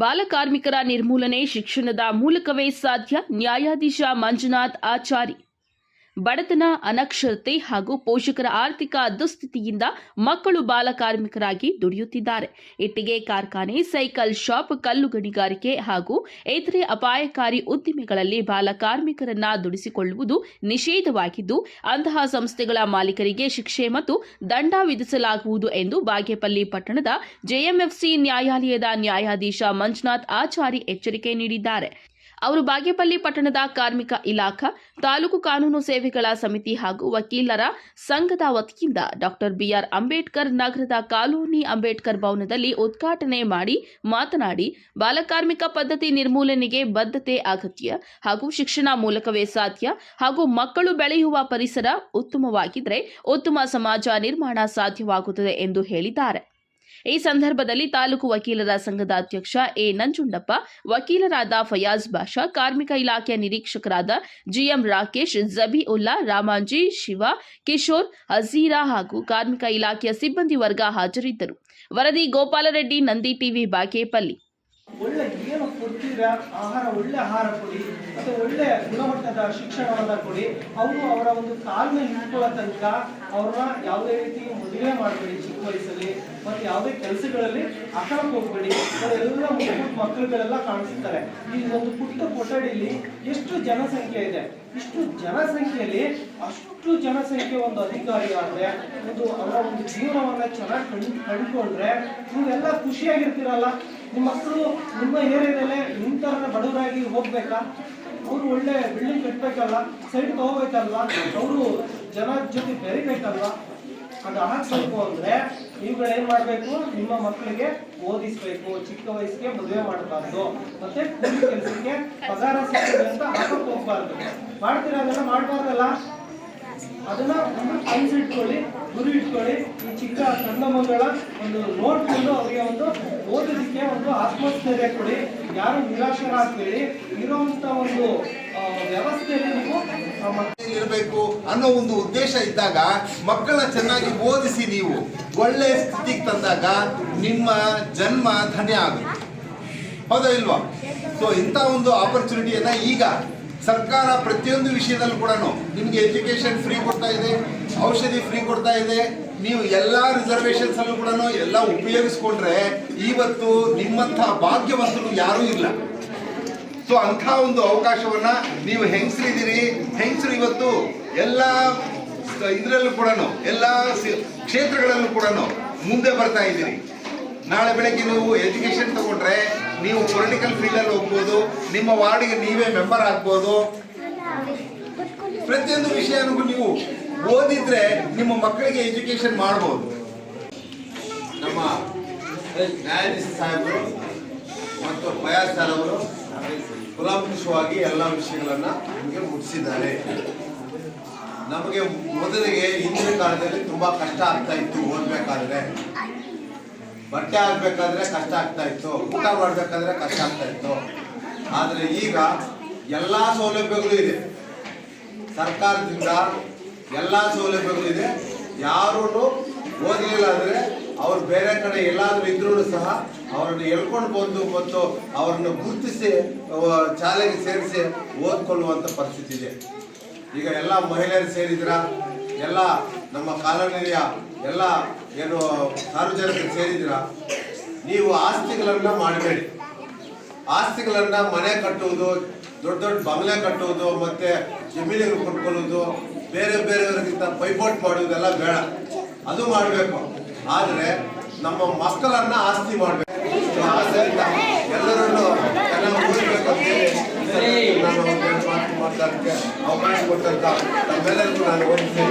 ಬಾಲಕಾರ್ಮಿಕರ ನಿರ್ಮೂಲನೆ ಶಿಕ್ಷಣದ ಮೂಲಕವೇ ಸಾಧ್ಯ. ನ್ಯಾಯಾಧೀಶ ಮಂಜುನಾಥ್ ಆಚಾರಿ. ಬಡತನ, ಅನಕ್ಷರತೆ ಹಾಗೂ ಪೋಷಕರ ಆರ್ಥಿಕ ದುಸ್ಥಿತಿಯಿಂದ ಮಕ್ಕಳು ಬಾಲಕಾರ್ಮಿಕರಾಗಿ ದುಡಿಯುತ್ತಿದ್ದಾರೆ. ಇಟ್ಟಿಗೆ ಕಾರ್ಖಾನೆ, ಸೈಕಲ್ ಶಾಪ್, ಕಲ್ಲು ಗಣಿಗಾರಿಕೆ ಹಾಗೂ ಇತರೆ ಅಪಾಯಕಾರಿ ಉದ್ದಿಮೆಗಳಲ್ಲಿ ಬಾಲಕಾರ್ಮಿಕರನ್ನ ದುಡಿಸಿಕೊಳ್ಳುವುದು ನಿಷೇಧವಾಗಿದ್ದು, ಅಂತಹ ಸಂಸ್ಥೆಗಳ ಮಾಲೀಕರಿಗೆ ಶಿಕ್ಷೆ ಮತ್ತು ದಂಡ ವಿಧಿಸಲಾಗುವುದು ಎಂದು ಬಾಗೇಪಲ್ಲಿ ಪಟ್ಟಣದ ಜೆಎಂಎಫ್ಸಿ ನ್ಯಾಯಾಲಯದ ನ್ಯಾಯಾಧೀಶ ಮಂಜುನಾಥ್ ಆಚಾರಿ ಎಚ್ಚರಿಕೆ ನೀಡಿದ್ದಾರೆ. ಅವರು ಬಾಗೇಪಲ್ಲಿ ಪಟ್ಟಣದ ಕಾರ್ಮಿಕ ಇಲಾಖಾ, ತಾಲೂಕು ಕಾನೂನು ಸೇವೆಗಳ ಸಮಿತಿ ಹಾಗೂ ವಕೀಲರ ಸಂಘದ ವತಿಯಿಂದ ಡಾಕ್ಟರ್ ಬಿಆರ್ ಅಂಬೇಡ್ಕರ್ ನಗರದ ಕಾಲೋನಿ ಅಂಬೇಡ್ಕರ್ ಭವನದಲ್ಲಿ ಉದ್ಘಾಟನೆ ಮಾಡಿ ಮಾತನಾಡಿ, ಬಾಲಕಾರ್ಮಿಕ ಪದ್ಧತಿ ನಿರ್ಮೂಲನೆಗೆ ಬದ್ಧತೆ ಅಗತ್ಯ ಹಾಗೂ ಶಿಕ್ಷಣ ಮೂಲಕವೇ ಸಾಧ್ಯ ಹಾಗೂ ಮಕ್ಕಳು ಬೆಳೆಯುವ ಪರಿಸರ ಉತ್ತಮವಾಗಿದ್ದರೆ ಉತ್ತಮ ಸಮಾಜ ನಿರ್ಮಾಣ ಸಾಧ್ಯವಾಗುತ್ತದೆ ಎಂದು ಹೇಳಿದ್ದಾರೆ. ಈ ಸಂದರ್ಭದಲ್ಲಿ ತಾಲೂಕು ವಕೀಲರ ಸಂಘದ ಅಧ್ಯಕ್ಷ ಎ ನಂಜುಂಡಪ್ಪ, ವಕೀಲರಾದ ಫಯಾಜ್ ಬಾಷಾ, ಕಾರ್ಮಿಕ ಇಲಾಖೆಯ ನಿರೀಕ್ಷಕರಾದ ಜಿಎಂ ರಾಕೇಶ್, ಜಬೀಉಲ್ಲಾ, ರಾಮಾಂಜಿ, ಶಿವ, ಕಿಶೋರ್, ಹಜೀರಾ ಹಾಗೂ ಕಾರ್ಮಿಕ ಇಲಾಖೆಯ ಸಿಬ್ಬಂದಿ ವರ್ಗ ಹಾಜರಿದ್ದರು. ವರದಿ ಗೋಪಾಲರೆಡ್ಡಿ, ನಂದಿ ಟಿವಿ, ಬಾಗೇಪಲ್ಲಿ. ಒಳ್ಳೆ ಏನು ಕೊಡ್ತೀರಾ ಒಳ್ಳೆ ಆಹಾರ ಕೊಡಿ, ಮತ್ತೆ ಒಳ್ಳೆ ಗುಣಮಟ್ಟದ ಶಿಕ್ಷಣವನ್ನ ಕೊಡಿ. ಅವರು ಅವರ ಒಂದು ಕಾಲನ್ನ ನಿಂತ್ಕೊಳ್ಳೋ ತನಕ ಅವ್ರನ್ನ ಯಾವುದೇ ರೀತಿ ಮದುವೆ ಮಾಡಬೇಡಿ ಚಿಕ್ಕ ವಯಸ್ಸಲ್ಲಿ, ಮತ್ತೆ ಯಾವುದೇ ಕೆಲಸಗಳಲ್ಲಿ ಹಾಕಕ್ಕೆ ಹೋಗ್ಬೇಡಿ. ಅವರೆಲ್ಲ ಮಕ್ಕಳುಗಳೆಲ್ಲ ಕಾಣಿಸ್ತಾರೆ. ಈ ಒಂದು ಪುಟ್ಟ ಕೊಠಡಿಯಲ್ಲಿ ಎಷ್ಟು ಜನಸಂಖ್ಯೆ ಇದೆ, ಇಷ್ಟು ಜನಸಂಖ್ಯೆಯಲ್ಲಿ ಅಷ್ಟು ಜನಸಂಖ್ಯೆ ಒಂದು ಅಧಿಕಾರಿ ಆದ್ರೆ ಒಂದು ಅವರ ಒಂದು ಜೀವನವನ್ನ ಚೆನ್ನಾಗಿ ಕಂಡುಕೊಂಡ್ರೆ ನೀವೆಲ್ಲ ಖುಷಿಯಾಗಿರ್ತೀರಲ್ಲ. ನಿಮ್ಮ ಮಕ್ಕಳು ನಿಮ್ಮ ಏರಿಯಾದಲ್ಲೇ ನಿಮ್ಮ ಥರ ಬಡವರಾಗಿ ಹೋಗ್ಬೇಕಾ? ಅವರು ಒಳ್ಳೆ ಬಿಲ್ಡಿಂಗ್ ಕಟ್ಟಬೇಕಲ್ಲ, ಸೈಡ್ ತಗೋಬೇಕಲ್ವಾ, ಅವರು ಜನ ಜೊತೆ ಬೆರಿಬೇಕಲ್ವಾ? ಅದು ಹಾಕ್ಸ್ಬೇಕು ಅಂದ್ರೆ ನೀವುಗಳೇನ್ ಮಾಡ್ಬೇಕು, ನಿಮ್ಮ ಮಕ್ಕಳಿಗೆ ಓದಿಸ್ಬೇಕು, ಚಿಕ್ಕ ವಯಸ್ಸಿಗೆ ಮದುವೆ ಮಾಡಬಾರ್ದು, ಮತ್ತೆ ಕೂಲಿ ಕೆಲಸಕ್ಕೆ ಪಗಾರ ಸಿಗ್ತದೆ ಅಂತ ಹಾಕಕ್ ಹೋಗ್ಬಾರ್ದು. ಮಾಡ್ತೀರಾ? ಅದೆಲ್ಲ ಮಾಡ್ಬಾರ್ದಲ್ಲ. ಅದನ್ನ ಒಂದು ಕನಸು ಇಟ್ಕೊಳ್ಳಿ, ಗುರಿ ಇಟ್ಕೊಳ್ಳಿ. ಈ ಚಿಕ್ಕ ಸಣ್ಣ ಮಗಳ ಒಂದು ನೋಡ್ಕೊಂಡು ಅವರಿಗೆ ಒಂದು ಓದೋದಕ್ಕೆ ಒಂದು ಆತ್ಮಸ್ಥೈರ್ಯ ಕೊಡಿ. ಯಾರು ನಿರಾಶರಾಗಬೇಡಿ. ಇರುವಂತ ಒಂದು ವ್ಯವಸ್ಥೆಯಲ್ಲಿ ನೀವು ಇರಬೇಕು ಅನ್ನೋ ಒಂದು ಉದ್ದೇಶ ಇದ್ದಾಗ ಮಕ್ಕಳನ್ನ ಚೆನ್ನಾಗಿ ಓದಿಸಿ ನೀವು ಒಳ್ಳೆ ಸ್ಥಿತಿಗೆ ತಂದಾಗ ನಿಮ್ಮ ಜನ್ಮ ಧನ್ಯ ಆಗುತ್ತೆ. ಹೌದಾ ಇಲ್ವಾ? ಸೊ ಇಂಥ ಒಂದು ಆಪರ್ಚುನಿಟಿಯನ್ನ ಈಗ ಸರ್ಕಾರ ಪ್ರತಿಯೊಂದು ವಿಷಯದಲ್ಲೂ ಕೂಡ ನಿಮಗೆ ಎಜುಕೇಶನ್ ಫ್ರೀ ಕೊಡ್ತಾ ಇದೆ, ಔಷಧಿ ಫ್ರೀ ಕೊಡ್ತಾ ಇದೆ. ನೀವು ಎಲ್ಲ ರಿಸರ್ವೇಶನ್ಸ್ ಅಲ್ಲೂ ಕೂಡ ಎಲ್ಲ ಉಪಯೋಗಿಸ್ಕೊಂಡ್ರೆ ಇವತ್ತು ನಿಮ್ಮಂಥ ಭಾಗ್ಯವಂತರು ಯಾರೂ ಇಲ್ಲ. ಸೊ ಅಂಥ ಒಂದು ಅವಕಾಶವನ್ನ ನೀವು ಹೆಂಗಸರಿದ್ದೀರಿ. ಹೆಂಗಸರು ಇವತ್ತು ಎಲ್ಲ ಇದರಲ್ಲೂ ಕೂಡ ಎಲ್ಲ ಕ್ಷೇತ್ರಗಳಲ್ಲೂ ಕೂಡ ಮುಂದೆ ಬರ್ತಾ ಇದ್ದೀರಿ. ನಾಳೆ ಬೆಳಗ್ಗೆ ನೀವು ಎಜುಕೇಶನ್ ತಗೊಂಡ್ರೆ ನೀವು ಪೊಲಿಟಿಕಲ್ ಫೀಲ್ಡಲ್ಲಿ ಹೋಗ್ಬೋದು, ನಿಮ್ಮ ವಾರ್ಡಿಗೆ ನೀವೇ ಮೆಂಬರ್ ಆಗ್ಬೋದು. ಪ್ರತಿಯೊಂದು ವಿಷಯನೂ ನೀವು ಓದಿದ್ರೆ ನಿಮ್ಮ ಮಕ್ಕಳಿಗೆ ಎಜುಕೇಶನ್ ಮಾಡ್ಬೋದು. ನಮ್ಮ ನ್ಯಾಯಾಧೀಶ ಸಾಹೇಬರು ಮತ್ತು ಫಯಾಜ್ ಸರ್ ಅವರು ಕುಲಾಂಕುಷವಾಗಿ ಎಲ್ಲ ವಿಷಯಗಳನ್ನ ನಮಗೆ ಮುಟ್ಟಿಸಿದ್ದಾರೆ. ನಮಗೆ ಮೊದಲಿಗೆ ಹಿಂದಿನ ಕಾಲದಲ್ಲಿ ತುಂಬಾ ಕಷ್ಟ ಆಗ್ತಾ ಇತ್ತು. ಓದಬೇಕಾದ್ರೆ, ಬಟ್ಟೆ ಹಾಕ್ಬೇಕಾದ್ರೆ ಕಷ್ಟ ಆಗ್ತಾ ಇತ್ತು, ಊಟ ಮಾಡ್ಬೇಕಾದ್ರೆ ಕಷ್ಟ ಆಗ್ತಾ ಇತ್ತು. ಆದರೆ ಈಗ ಎಲ್ಲ ಸೌಲಭ್ಯಗಳು ಇದೆ, ಸರ್ಕಾರದಿಂದ ಎಲ್ಲ ಸೌಲಭ್ಯಗಳು ಇದೆ. ಯಾರೂ ಓದಲಿಲ್ಲ ಅಂದರೆ ಅವ್ರು ಬೇರೆ ಕಡೆ ಎಲ್ಲಾದ್ರೂ ಇದ್ರೂ ಸಹ ಅವರನ್ನು ಎಳ್ಕೊಂಡು ಬಂದು ಮತ್ತು ಅವರನ್ನು ಗುರುತಿಸಿ ಶಾಲೆಗೆ ಸೇರಿಸಿ ಓದ್ಕೊಳ್ಳುವಂಥ ಪರಿಸ್ಥಿತಿ ಇದೆ. ಈಗ ಎಲ್ಲ ಮಹಿಳೆಯರು ಸೇರಿದ್ರ, ಎಲ್ಲ ನಮ್ಮ ಕಾಲೋನಿಯ ಎಲ್ಲ ಏನು ಸಾರ್ವಜನಿಕರು ಸೇರಿದ್ರ, ನೀವು ಆಸ್ತಿಗಳನ್ನ ಮಾಡಬೇಡಿ. ಆಸ್ತಿಗಳನ್ನ ಮನೆ ಕಟ್ಟುವುದು, ದೊಡ್ಡ ದೊಡ್ಡ ಬಂಗ್ಲೆ ಕಟ್ಟುವುದು, ಮತ್ತೆ ಜಮೀನಿಗೆ ಕೊಂಡ್ಕೊಳ್ಳುವುದು, ಬೇರೆ ಬೇರೆಯವರಿಗಿಂತ ಪೈಪೋಟ್ ಮಾಡುವುದೆಲ್ಲ ಬೇಡ. ಅದು ಮಾಡಬೇಕು, ಆದರೆ ನಮ್ಮ ಮಕ್ಕಳನ್ನ ಆಸ್ತಿ ಮಾಡಬೇಕು. ಎಲ್ಲರನ್ನು ಚೆನ್ನಾಗಿ ಓದಬೇಕಂತ ನಾನು ಮಾತಾಡಕ್ಕೆ ಅವಕಾಶ ಕೊಟ್ಟಂತ ನಮ್ಮೆಲ್ಲರಿಗೂ ನಾನು ಓದಿಸಿ